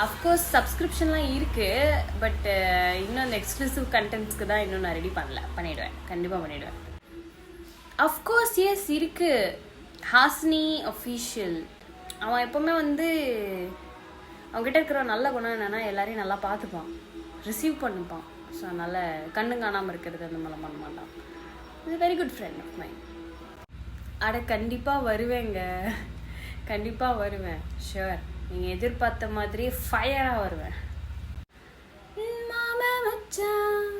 Of course சப்ஸ்கிரிப்ஷன்லாம் இருக்குது, but இன்னும் அந்த எக்ஸ்க்ளூசிவ் கண்டென்ட்ஸ்க்கு தான் இன்னும் நான் ரெடி பண்ணிவிடுவேன், கண்டிப்பாக பண்ணிவிடுவேன். அஃப்கோர்ஸ் எஸ் இருக்குது. ஹாஸ்னி அஃபீஷியல் அவன் எப்போவுமே வந்து அவங்ககிட்ட இருக்கிற நல்ல குணம் என்னென்னா எல்லாரையும் நல்லா பார்த்துப்பான், ரிசீவ் பண்ணிப்பான். ஸோ அதனால் கண்ணு காணாமல் இருக்கிறது அந்த மாதிரிலாம் பண்ண மாட்டான். இது very good friend of mind. அட கண்டிப்பாக வருவேங்க, கண்டிப்பாக வருவேன், ஷுவர். நீங்கள் எதிர்பார்த்த மாதிரி ஃபயராக வருவேன். மாமா மச்சான்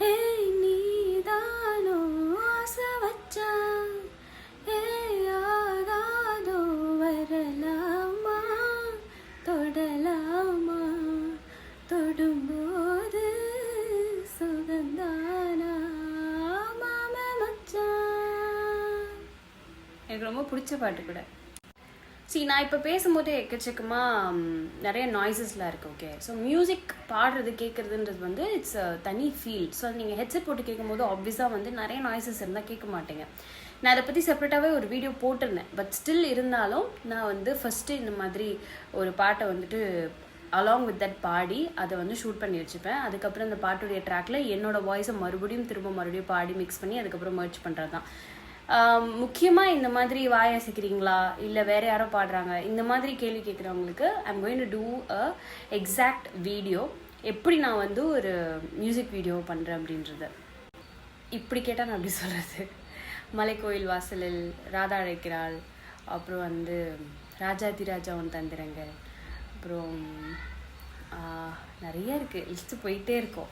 ஏய் நீதானோ ஆசை வச்சான் ஏய் ஆகாதோ வரலாமா தொடலாமா தொடும்போது சுகந்தானா மாமா மச்சான். எனக்கு ரொம்ப பிடிச்ச பாட்டு கூட. நான் இப்போ பேசும்போதே எக்கச்சக்கமாக நிறைய நாய்ஸஸ்லாம் இருக்குது. ஓகே, ஸோ மியூசிக் பாடுறது கேட்குறதுன்றது வந்து இட்ஸ் தனி ஃபீல். ஸோ நீங்கள் ஹெட்செட் போட்டு கேட்கும்போது ஆப்வியஸாக வந்து நிறைய நாய்ஸஸ் இருந்தால் கேட்க மாட்டேங்க. நான் அதை பற்றி செப்பரேட்டாகவே ஒரு வீடியோ போட்டிருந்தேன். பட் ஸ்டில் இருந்தாலும் நான் வந்து ஃபஸ்ட்டு இந்த மாதிரி ஒரு பாட்டை வந்துட்டு அலாங் வித் தட் பாடி அதை வந்து ஷூட் பண்ணி வச்சுப்பேன். அதுக்கப்புறம் அந்த பாட்டுடைய ட்ராக்ல என்னோடய வாய்ஸை மறுபடியும் பாடி மிக்ஸ் பண்ணி அதுக்கப்புறம் மர்ச் பண்ணுறது தான். முக்கியமாக இந்த மாதிரி வாய் அசைக்கிறீங்களா இல்லை வேறு யாரோ பாடுறாங்க இந்த மாதிரி கேள்வி கேட்குறவங்களுக்கு I'm going to do a exact video, எப்படி நான் வந்து ஒரு மியூசிக் வீடியோ பண்ணுறேன் அப்படின்றது. இப்படி கேட்டால் நான் அப்படி சொல்கிறது, மலைக்கோயில் வாசலில் ராதா அழைக்கிறாள், அப்புறம் வந்து ராஜாதிராஜாவின் தந்திரங்கள், அப்புறம் நிறைய இருக்குது, லிஸ்ட்டு போயிட்டே இருக்கும்.